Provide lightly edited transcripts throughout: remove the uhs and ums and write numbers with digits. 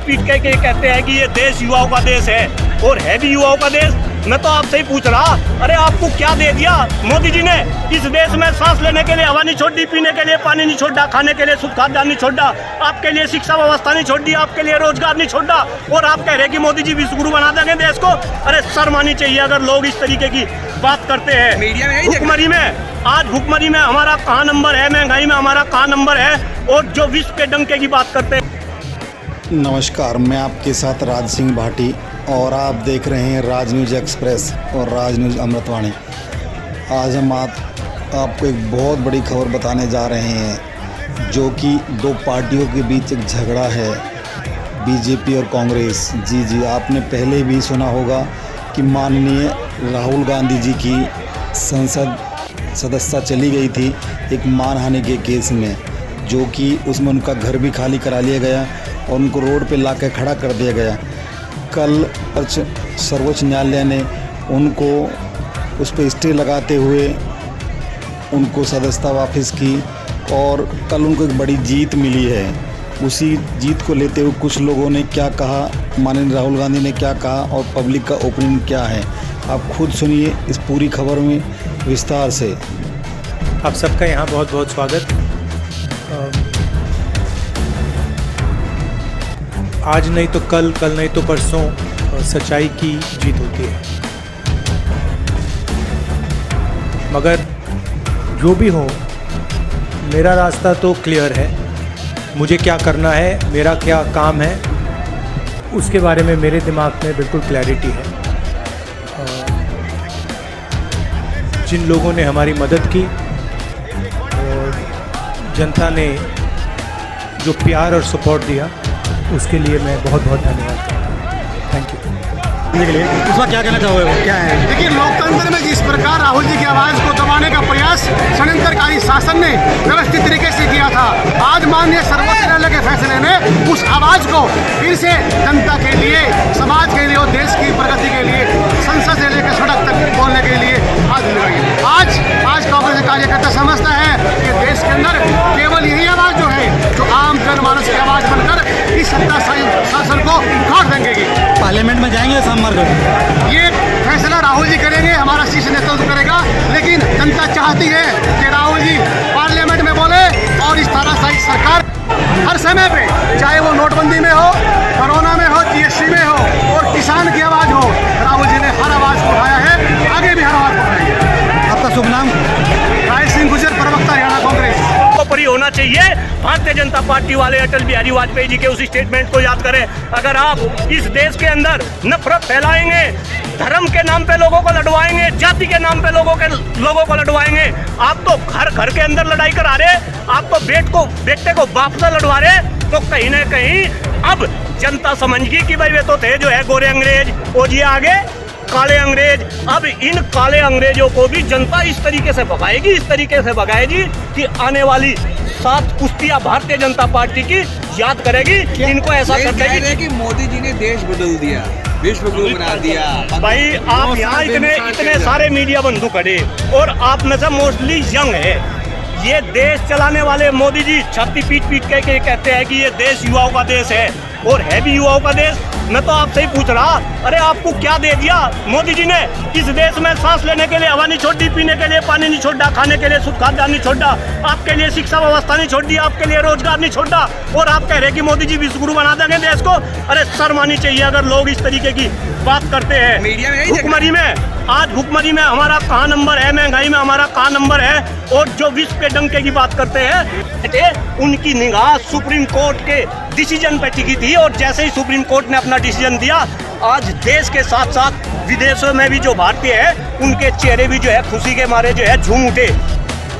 पीट के कहते हैं कि ये देश युवाओं का देश है और है भी युवाओं का देश। मैं तो आपसे ही पूछ रहा, अरे आपको क्या दे दिया मोदी जी ने? इस देश में सांस लेने के लिए हवा नहीं छोड़ी, पीने के लिए पानी नहीं छोड़ा, खाने के लिए शुद्ध खाद्यान्न नहीं छोड़ा, आपके लिए शिक्षा व्यवस्था नहीं छोड़ी, आपके लिए रोजगार नहीं छोड़ा, और आप कह रहे कि मोदी जी विश्वगुरु बना देंगे देश को। अरे शर्म आनी चाहिए अगर लोग इस तरीके की बात करते हैं। भुखमरी में आज भुखमरी में हमारा कहाँ नंबर है, महंगाई में हमारा कहाँ नंबर है, और जो विश्व के डंके की बात करते हैं। नमस्कार, मैं आपके साथ राज सिंह भाटी और आप देख रहे हैं राज न्यूज़ एक्सप्रेस और राज न्यूज़ अमृतवाणी। आज हम आपको एक बहुत बड़ी खबर बताने जा रहे हैं, जो कि दो पार्टियों के बीच एक झगड़ा है, बीजेपी और कांग्रेस। जी, आपने पहले भी सुना होगा कि माननीय राहुल गांधी जी की संसद सदस्यता चली गई थी एक मानहानि के केस में, जो कि उसमें उनका घर भी खाली करा लिया गया और उनको रोड पे ला कर खड़ा कर दिया गया। कल सर्वोच्च न्यायालय ने उनको उस पर स्टे लगाते हुए उनको सदस्यता वापस की और कल उनको एक बड़ी जीत मिली है। उसी जीत को लेते हुए कुछ लोगों ने क्या कहा, माननीय राहुल गांधी ने क्या कहा और पब्लिक का ओपिनियन क्या है, आप खुद सुनिए इस पूरी खबर में विस्तार से। आप सबका यहाँ बहुत बहुत स्वागत। आज नहीं तो कल, कल नहीं तो परसों सच्चाई की जीत होती है। मगर जो भी हो, मेरा रास्ता तो क्लियर है। मुझे क्या करना है, मेरा क्या काम है, उसके बारे में मेरे दिमाग में बिल्कुल क्लैरिटी है। जिन लोगों ने हमारी मदद की और जनता ने जो प्यार और सपोर्ट दिया, उसके लिए मैं बहुत बहुत धन्यवाद करता हूँ। Thank you. उसका क्या कहना चाहोगे, क्या है? देखिए, लोकतंत्र में जिस प्रकार राहुल जी की आवाज़ को दबाने का प्रयास षड्यंत्रकारी शासन ने व्यवस्थित तरीके से किया था, आज माननीय सर्वोच्च न्यायालय के फैसले ने उस आवाज़ को फिर से जनता के लिए, समाज के लिए और देश की प्रगति के लिए, संसद से लेकर सड़क तक बोलने के लिए आज लगाई। आज कांग्रेस कार्यकर्ता समझता है कि देश के अंदर केवल यही आवाज़ जो है, जो आम जनमानस की आवाज़ बनकर इस सत्ताशाही शासन को उखाड़ देंगे। पार्लियामेंट में जाएंगे सोमवार को, ये फैसला राहुल जी करेंगे, हमारा शीर्ष नेतृत्व करेगा, लेकिन जनता चाहती है कि राहुल जी पार्लियामेंट में बोले और इस तानाशाही सरकार हर समय पे, चाहे वो नोटबंदी में हो, कोरोना में हो, जीएसटी में हो और किसान की आवाज़ हो, राहुल जी ने हर आवाज़ को उठाया है, आगे भी हर आवाज़ को उठाएंगे। आपका शुभ नाम? राज सिंह गुजर, प्रवक्ता हरियाणा कांग्रेस। परी होना चाहिए। भारतीय जनता पार्टी वाले अटल बिहारी वाजपेयी जी के उस स्टेटमेंट को याद करें। अगर आप इस देश के अंदर नफरत फैलाएंगे, धर्म के नाम पे लोगों को लड़वाएंगे, जाति के नाम पे लोगों को लड़वाएंगे, आप तो घर घर के अंदर लड़ाई करा रहे, आप तो बेटे को बाप से लड़वा रहे, तो कहीं ना कहीं अब जनता समझगी कि भाई वे तो थे जो है गोरे अंग्रेज, और ये आगे काले अंग्रेज। अब इन काले अंग्रेजों को भी जनता इस तरीके से भगाएगी कि आने वाली 7 पुश्तियां भारतीय जनता पार्टी की याद करेगी, इनको ऐसा कर देगी कि मोदी जी ने देश बदल दिया, विश्वगुरु बना दिया। भाई आप यहाँ इतने सारे मीडिया बंधु खड़े और आप में से मोस्टली यंग है। ये देश चलाने वाले मोदी जी छाती पीट के कहते हैं कि ये देश युवाओं का देश है और है भी युवाओं का देश। मैं तो आपसे ही पूछ रहा, अरे आपको क्या दे दिया मोदी जी ने? इस देश में सांस लेने के लिए हवा नहीं छोड़ी, पीने के लिए पानी नहीं छोड़ा, खाने के लिए शुद्ध खाद्यान्न नहीं छोड़ा, आपके लिए शिक्षा व्यवस्था नहीं छोड़ी, आपके लिए रोजगार नहीं छोड़ा, और आप कह रहे कि मोदी जी विश्वगुरु बना देंगे देश को। अरे शर्म आनी चाहिए अगर लोग इस तरीके की बात करते हैं। भुखमरी में हमारा कहाँ नंबर है, महंगाई में हमारा कहाँ नंबर है, और जो विश्व के डंके की बात करते हैं, उनकी निगाह सुप्रीम कोर्ट के डिसीजन पे टिकी थी, और जैसे ही सुप्रीम कोर्ट ने अपना डिसीजन दिया, आज देश के साथ साथ विदेशों में भी जो भारतीय है, उनके चेहरे भी जो है खुशी के मारे जो है झूम उठे।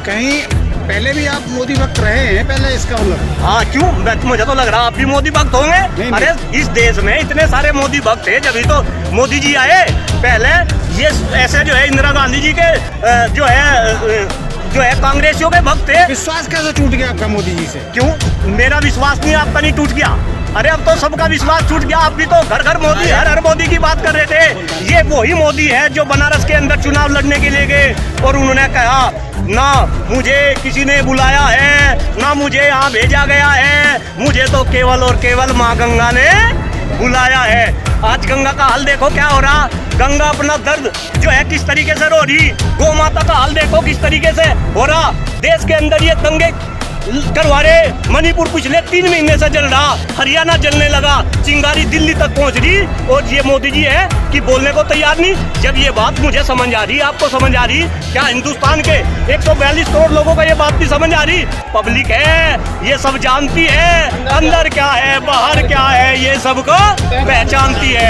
कहीं पहले भी आप मोदी भक्त रहे हैं, पहले इसका मतलब? हाँ, क्यों? मुझे तो लग रहा आप भी मोदी भक्त होंगे। अरे इस देश में इतने सारे मोदी भक्त थे, जब तो मोदी जी आए। पहले ये ऐसे जो है इंदिरा गांधी जी के जो है कांग्रेसियों के भक्त थे। विश्वास कैसे टूट गया आपका मोदी जी से? क्यों? मेरा विश्वास नहीं, आपका नहीं टूट गया। अरे अब तो सबका विश्वास टूट गया। आप भी तो घर घर मोदी, हर हर मोदी की बात कर रहे थे। ये वही मोदी है जो बनारस के अंदर चुनाव लड़ने के लिए गए और उन्होंने कहा ना मुझे किसी ने बुलाया है, ना मुझे यहाँ भेजा गया है, मुझे तो केवल और केवल माँ गंगा ने बुलाया है। आज गंगा का हाल देखो क्या हो रहा। गंगा अपना दर्द जो है किस तरीके से रो रही। गौ माता का हाल देखो किस तरीके से हो रहा। देश के अंदर ये दंगे करवा रहे। मणिपुर पिछले 3 महीने से जल रहा, हरियाणा जलने लगा, चिंगारी दिल्ली तक पहुंच रही और ये मोदी जी है कि बोलने को तैयार नहीं। जब ये बात मुझे समझ आ रही, आपको समझ आ रही, क्या हिंदुस्तान के 142 करोड़ लोगों को ये बात नहीं समझ आ रही? पब्लिक है, ये सब जानती है अंदर क्या है बाहर क्या है, ये सबको पहचानती है।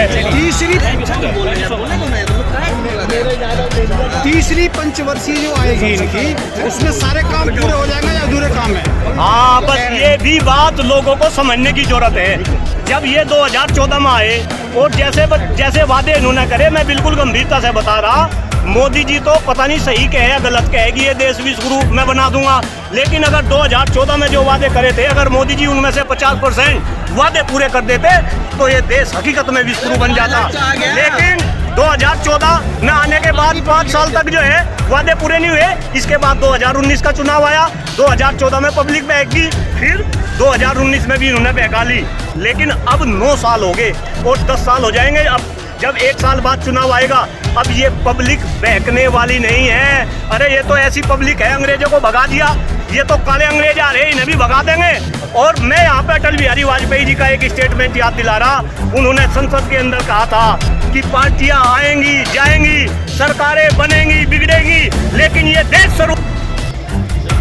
तीसरी पंचवर्षीय जो आएगी इनकी, उसमें सारे काम पूरे हो जाएंगे या अधूरे काम है? हाँ, बस ये भी बात लोगों को समझने की जरूरत है। जब ये 2014 में आए और जैसे वादे इन्होंने करे, मैं बिल्कुल गंभीरता से बता रहा, मोदी जी तो पता नहीं सही कहे या गलत कहे कि ये देश विश्व गुरु मैं बना दूंगा, लेकिन अगर 2014 में जो वादे करे थे, अगर मोदी जी उनमें से 50% वादे पूरे कर देते तो ये देश हकीकत में विश्व गुरु बन जाता। लेकिन 2014 में आने के बाद 5 साल तक जो है वादे पूरे नहीं हुए। इसके बाद 2019 का चुनाव आया, 2014 में पब्लिक बहकी, फिर 2019 में भी इन्होंने बहका ली। लेकिन अब 9 साल हो गए और 10 साल हो जाएंगे। अब जब 1 साल बाद चुनाव आएगा, अब ये पब्लिक बहकने वाली नहीं है। अरे ये तो ऐसी पब्लिक है, अंग्रेजों को भगा दिया, ये तो काले अंग्रेज आ रहे हैं, इन्हें भी भगा देंगे। और मैं यहाँ पे अटल बिहारी वाजपेयी जी का एक स्टेटमेंट याद दिला रहा। उन्होंने संसद के अंदर कहा था कि पार्टियां आएंगी जाएंगी, सरकारें बनेंगी बिगड़ेंगी, लेकिन ये देश स्वरूप।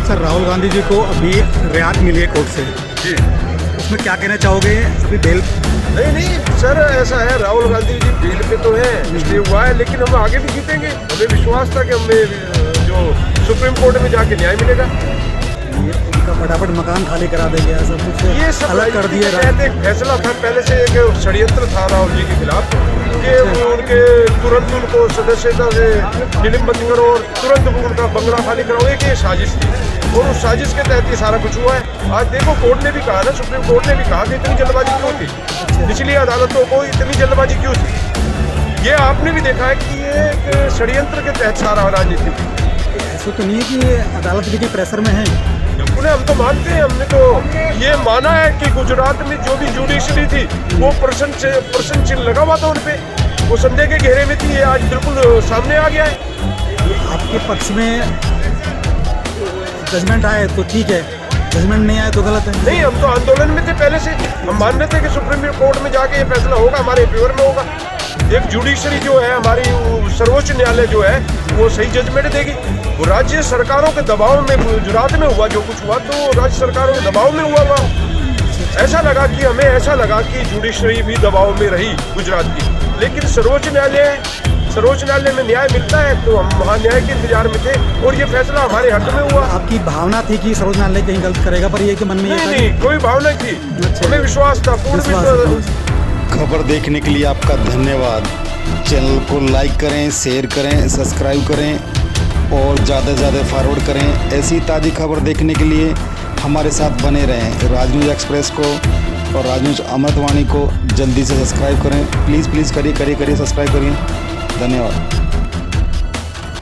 सर, राहुल गांधी जी को अभी रियायत मिली है कोर्ट से, उसमें क्या कहना चाहोगे? अभी बेल नहीं सर, ऐसा है, राहुल गांधी जी बेल पे तो है, इसलिए हुआ है, लेकिन हम आगे भी जीतेंगे। हमें विश्वास था कि हमें जो सुप्रीम कोर्ट में जाके न्याय मिलेगा। उनका फटाफट मकान खाली करा देंगे, सब कुछ ये सब अलग कर दिया। एक फैसला था, पहले से एक षड्यंत्र था राहुल जी के खिलाफ कि उनके तुरंत उनको सदस्यता से निलंबित करो और तुरंत उनका बंगला खाली कराओ। एक ये साजिश थी और उस साजिश के तहत ये सारा कुछ हुआ है। आज देखो, कोर्ट ने भी कहा ना, सुप्रीम कोर्ट ने भी कहा कि इतनी जल्दबाजी क्यों थी, निचली अदालतों को इतनी जल्दबाजी क्यों थी। ये आपने भी देखा है कि ये एक षड्यंत्र के तहत सारा राजनीति थी। ऐसा तो नहीं है कि अदालत भी के प्रेशर में है। उन्हें हम तो मानते हैं, हमने तो ये माना है कि गुजरात में जो भी जुडिशरी थी वो प्रश्न चिन्ह लगा हुआ था उन पे, वो संदेह के घेरे में थी। ये आज बिल्कुल सामने आ गया है। आपके पक्ष में जजमेंट आए तो ठीक है, जजमेंट नहीं आए तो गलत है। नहीं, हम तो आंदोलन में थे पहले से। हम मान रहे थे कि सुप्रीम कोर्ट में जाके ये फैसला होगा, हमारे फेवर में होगा। एक जुडिशरी जो है हमारी, सर्वोच्च न्यायालय जो है, वो सही जजमेंट देगी। वो राज्य सरकारों के दबाव में, गुजरात में हुआ जो कुछ हुआ तो राज्य सरकारों के दबाव में हुआ। ऐसा लगा कि हमें ऐसा लगा कि जुडिशरी भी दबाव में रही गुजरात की, लेकिन सर्वोच्च न्यायालय में न्याय मिलता है तो हम वहाँ न्याय के इंतजार में थे और ये फैसला हमारे हक में हुआ। आपकी भावना थी कि सर्वोच्च न्यायालय कहीं गलत करेगा, पर ये कि मन में नहीं, कोई भावना थी, हमें विश्वास था, पूर्ण विश्वास। खबर देखने के लिए आपका धन्यवाद। चैनल को लाइक करें, शेयर करें, सब्सक्राइब करें और ज़्यादा से ज़्यादा फॉरवर्ड करें। ऐसी ताज़ी खबर देखने के लिए हमारे साथ बने रहें। राज न्यूज़ एक्सप्रेस को और राज न्यूज़ अमृतवाणी को जल्दी से सब्सक्राइब करें। प्लीज़ करिए सब्सक्राइब करिए। धन्यवाद।